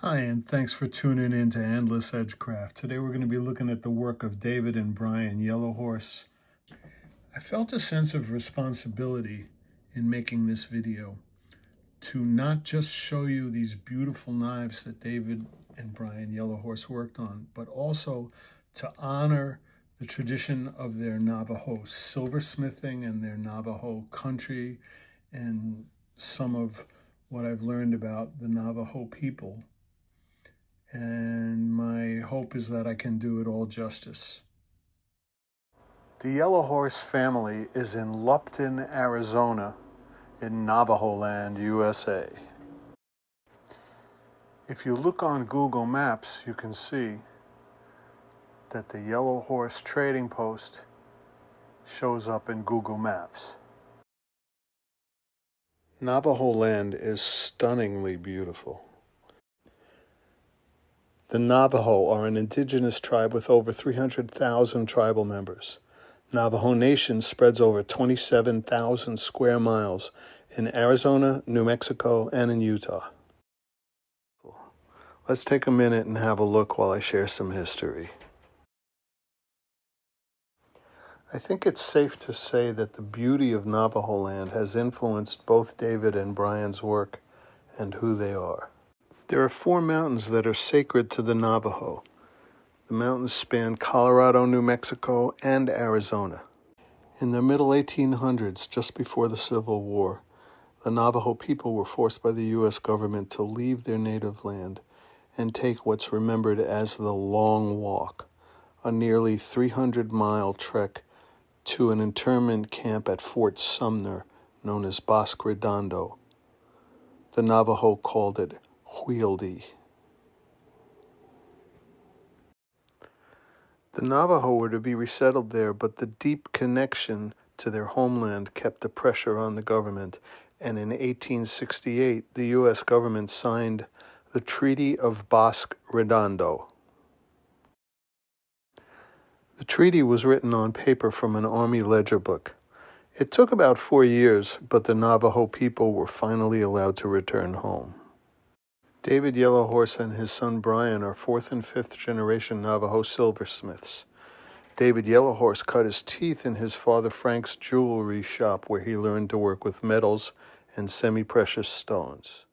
Hi, and thanks for tuning in to Endless Edgecraft. Today we're going to be looking at the work of David and Brian Yellowhorse. I felt a sense of responsibility in making this video to not just show you these beautiful knives that David and Brian Yellowhorse worked on, but also to honor the tradition of their Navajo silversmithing and their Navajo country and some of what I've learned about the Navajo people. And my hope is that I can do it all justice. The Yellowhorse family is in Lupton, Arizona, in Navajo land, USA. If you look on Google Maps, you can see that the Yellowhorse trading post shows up in Google Maps. Navajo land is stunningly beautiful. The Navajo are an indigenous tribe with over 300,000 tribal members. Navajo Nation spreads over 27,000 square miles in Arizona, New Mexico, and in Utah. Let's take a minute and have a look while I share some history. I think it's safe to say that the beauty of Navajo land has influenced both David and Brian's work and who they are. There are 4 mountains that are sacred to the Navajo. The mountains span Colorado, New Mexico, and Arizona. In the middle 1800s, just before the Civil War, the Navajo people were forced by the U.S. government to leave their native land and take what's remembered as the Long Walk, a nearly 300-mile trek to an internment camp at Fort Sumner known as Bosque Redondo. The Navajo called it Huildi. The Navajo were to be resettled there, but the deep connection to their homeland kept the pressure on the government, and in 1868, the U.S. government signed the Treaty of Bosque Redondo. The treaty was written on paper from an Army ledger book. It took about 4 years, but the Navajo people were finally allowed to return home. David Yellowhorse and his son Brian are 4th and 5th generation Navajo silversmiths. David Yellowhorse cut his teeth in his father Frank's jewelry shop, where he learned to work with metals and semi-precious stones.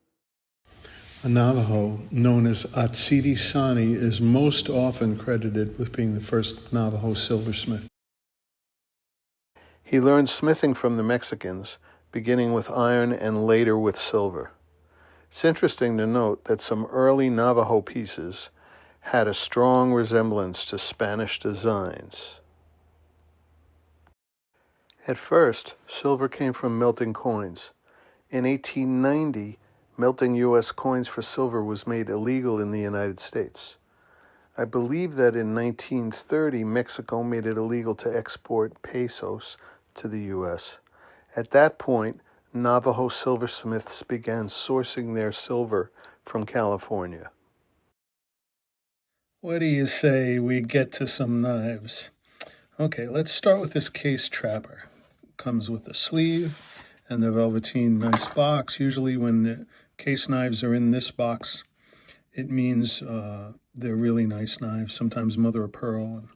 A Navajo known as Atsidi Sani is most often credited with being the first Navajo silversmith. He learned smithing from the Mexicans, beginning with iron and later with silver. It's interesting to note that some early Navajo pieces had a strong resemblance to Spanish designs. At first, silver came from melting coins. In 1890, melting U.S. coins for silver was made illegal in the United States. I believe that in 1930, Mexico made it illegal to export pesos to the U.S. At that point, Navajo silversmiths began sourcing their silver from California. What do you say we get to some knives? Okay, let's start with this case trapper. Comes with a sleeve and the velveteen nice box. Usually when the case knives are in this box, it means they're really nice knives, sometimes mother of pearl, and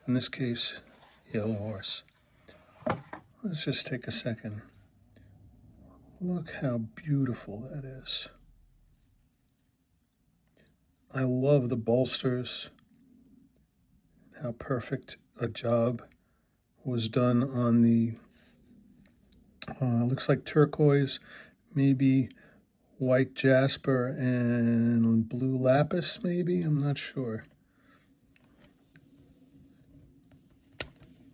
in this case, Yellowhorse. Let's just take a second. Look how beautiful that is. I love the bolsters, how perfect a job was done on the, looks like turquoise, maybe white jasper and blue lapis maybe, I'm not sure.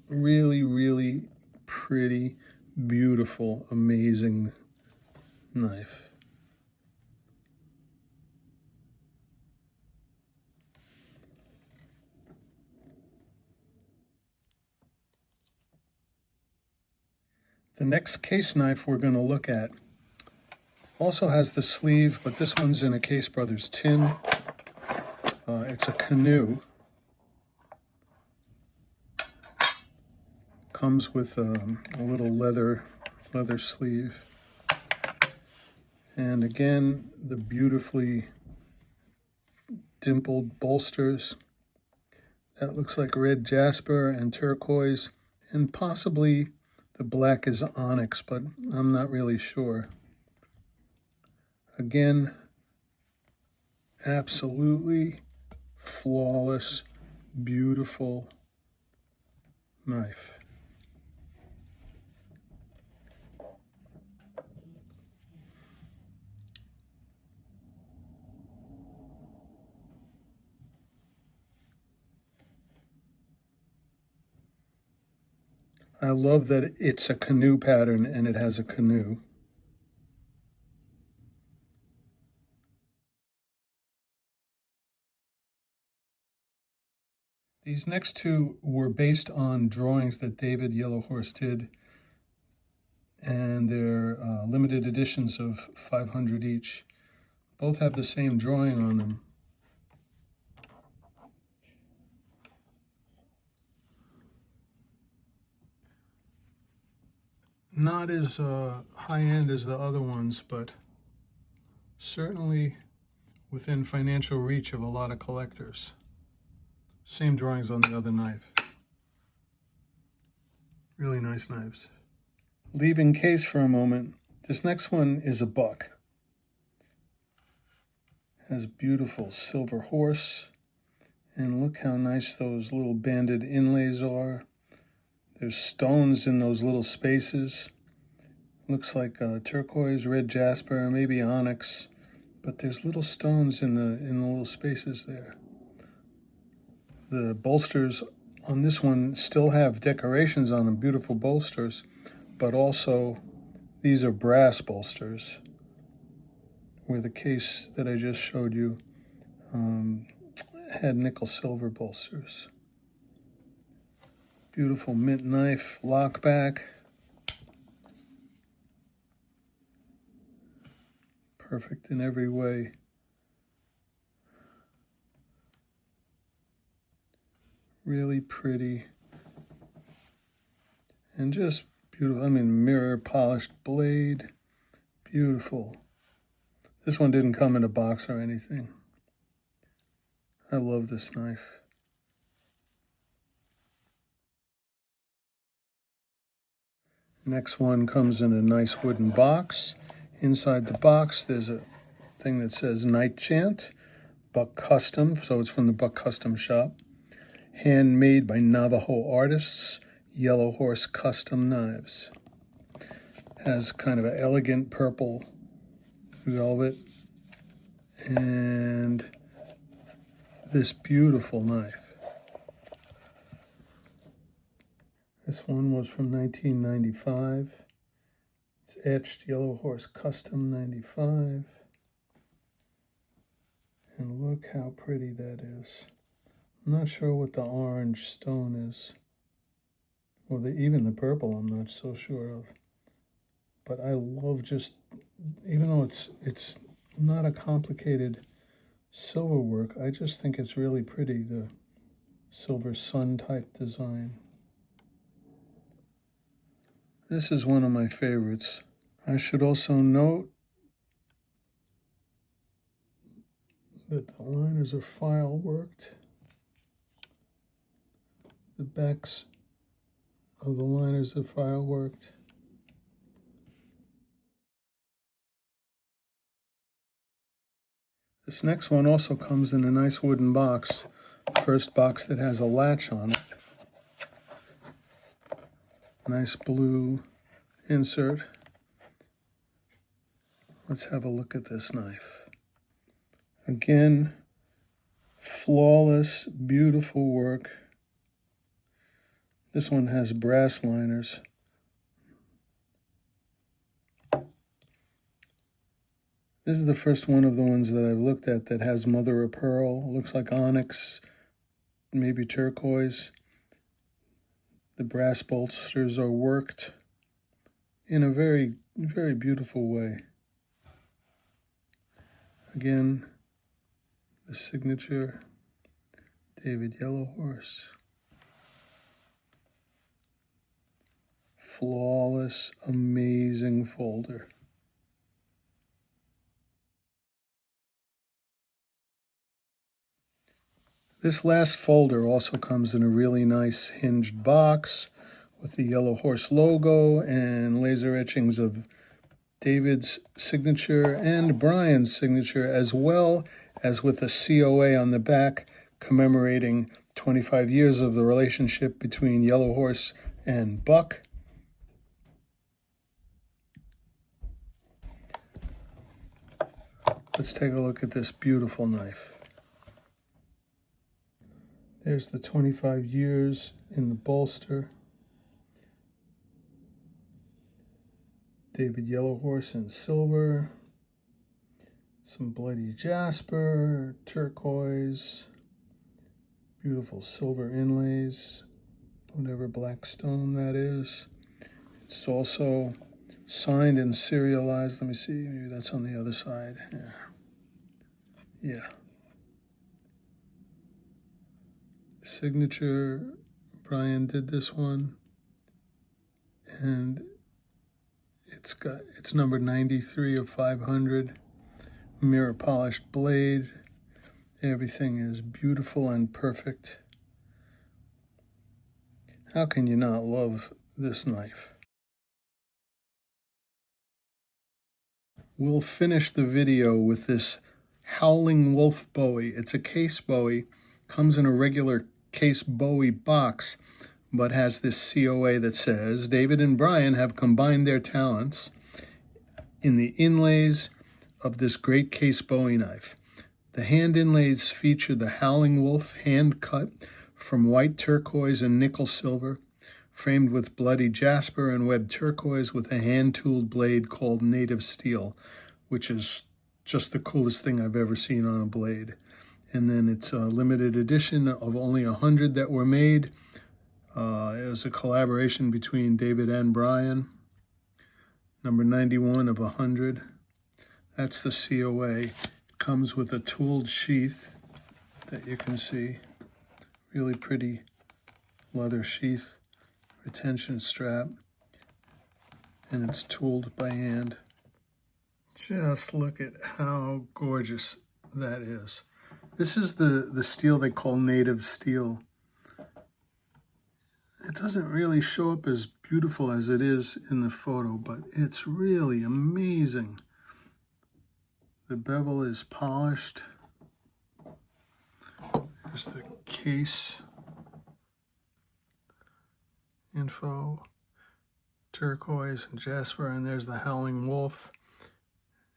Really, really pretty, beautiful, amazing knife. The next case knife we're going to look at also has the sleeve, but this one's in a Case Brothers tin. It's a canoe. Comes with a little leather sleeve. And again, the beautifully dimpled bolsters. That looks like red jasper and turquoise, and possibly the black is onyx, but I'm not really sure. Again, absolutely flawless, beautiful knife. I love that it's a canoe pattern and it has a canoe. These next two were based on drawings that David Yellowhorse did, and they're limited editions of 500 each. Both have the same drawing on them. Not as high-end as the other ones, but certainly within financial reach of a lot of collectors. Same drawings on the other knife. Really nice knives. Leaving case for a moment, this next one is a buck. Has beautiful silver horse, and look how nice those little banded inlays are. There's stones in those little spaces. Looks like turquoise, red jasper, maybe onyx, but there's little stones in the little spaces there. The bolsters on this one still have decorations on them, beautiful bolsters, but also these are brass bolsters, where the case that I just showed you had nickel silver bolsters. Beautiful mint knife, lockback. Perfect in every way. Really pretty. And just beautiful. I mean, mirror polished blade. Beautiful. This one didn't come in a box or anything. I love this knife. Next one comes in a nice wooden box. Inside the box, there's a thing that says Night Chant, Buck Custom, so it's from the Buck Custom shop. Handmade by Navajo artists, Yellowhorse Custom Knives. Has kind of an elegant purple velvet and this beautiful knife. This one was from 1995. It's etched Yellowhorse Custom 95. And look how pretty that is. I'm not sure what the orange stone is. Or even the purple I'm not so sure of. But I love just, even though it's not a complicated silver work, I just think it's really pretty, the silver sun type design. This is one of my favorites. I should also note that the liners are file worked. The backs of the liners are file worked. This next one also comes in a nice wooden box. First box that has a latch on it. Nice blue insert. Let's have a look at this knife. Again, flawless, beautiful work. This one has brass liners. This is the first one of the ones that I've looked at that has mother of pearl. It looks like onyx, maybe turquoise. The brass bolsters are worked in a very, very beautiful way. Again, the signature, David Yellowhorse. Flawless, amazing folder. This last folder also comes in a really nice hinged box with the Yellowhorse logo and laser etchings of David's signature and Brian's signature, as well as with a COA on the back commemorating 25 years of the relationship between Yellowhorse and Buck. Let's take a look at this beautiful knife. There's the 25 years in the bolster. David Yellowhorse in silver. Some bloody jasper, turquoise, beautiful silver inlays, whatever black stone that is. It's also signed and serialized. Let me see, maybe that's on the other side. Yeah. Signature, Brian did this one, and it's number 93 of 500. Mirror polished blade. Everything is beautiful and perfect. How can you not love this knife? We'll finish the video with this Howling Wolf Bowie. It's a case Bowie, comes in a regular case Bowie box, but has this COA that says, David and Brian have combined their talents in the inlays of this great case Bowie knife. The hand inlays feature the Howling Wolf hand cut from white turquoise and nickel silver, framed with bloody jasper and webbed turquoise with a hand-tooled blade called native steel, which is just the coolest thing I've ever seen on a blade. And then it's a limited edition of only 100 that were made. It was a collaboration between David and Brian. Number 91 of 100. That's the COA. It comes with a tooled sheath that you can see. Really pretty leather sheath, retention strap, and it's tooled by hand. Just look at how gorgeous that is. This is the steel they call native steel. It doesn't really show up as beautiful as it is in the photo, but it's really amazing. The bevel is polished. There's the case info, turquoise and jasper, and there's the Howling Wolf,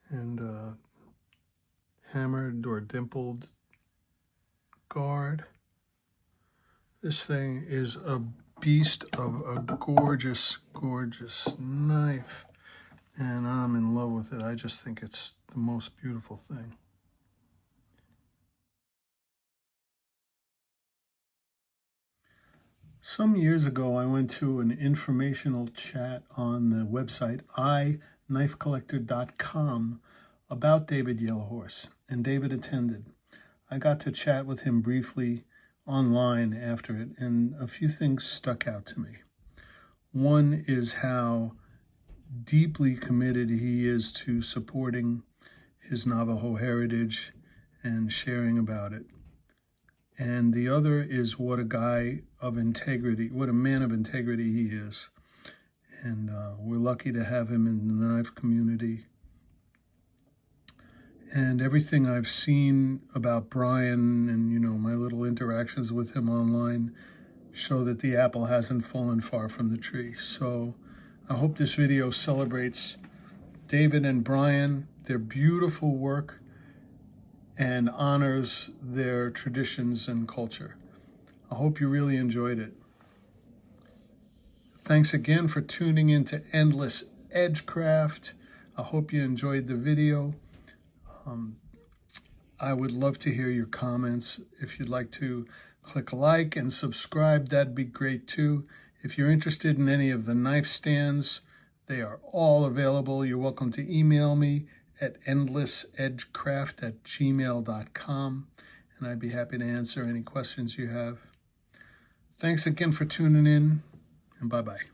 and hammered or dimpled guard. This thing is a beast of a gorgeous, gorgeous knife, and I'm in love with it. I just think it's the most beautiful thing. Some years ago, I went to an informational chat on the website iknifecollector.com about David Yellowhorse, and David attended. I got to chat with him briefly online after it, and a few things stuck out to me. One is how deeply committed he is to supporting his Navajo heritage and sharing about it. And the other is what a guy of integrity, what a man of integrity he is. And we're lucky to have him in the knife community. And everything I've seen about Brian and, my little interactions with him online show that the apple hasn't fallen far from the tree. So I hope this video celebrates David and Brian, their beautiful work, and honors their traditions and culture. I hope you really enjoyed it. Thanks again for tuning in to Endless Edgecraft. I hope you enjoyed the video. I would love to hear your comments. If you'd like to click like and subscribe, that'd be great too. If you're interested in any of the knife stands, they are all available. You're welcome to email me at endlessedgecraft@gmail.com, and I'd be happy to answer any questions you have. Thanks again for tuning in, and bye-bye.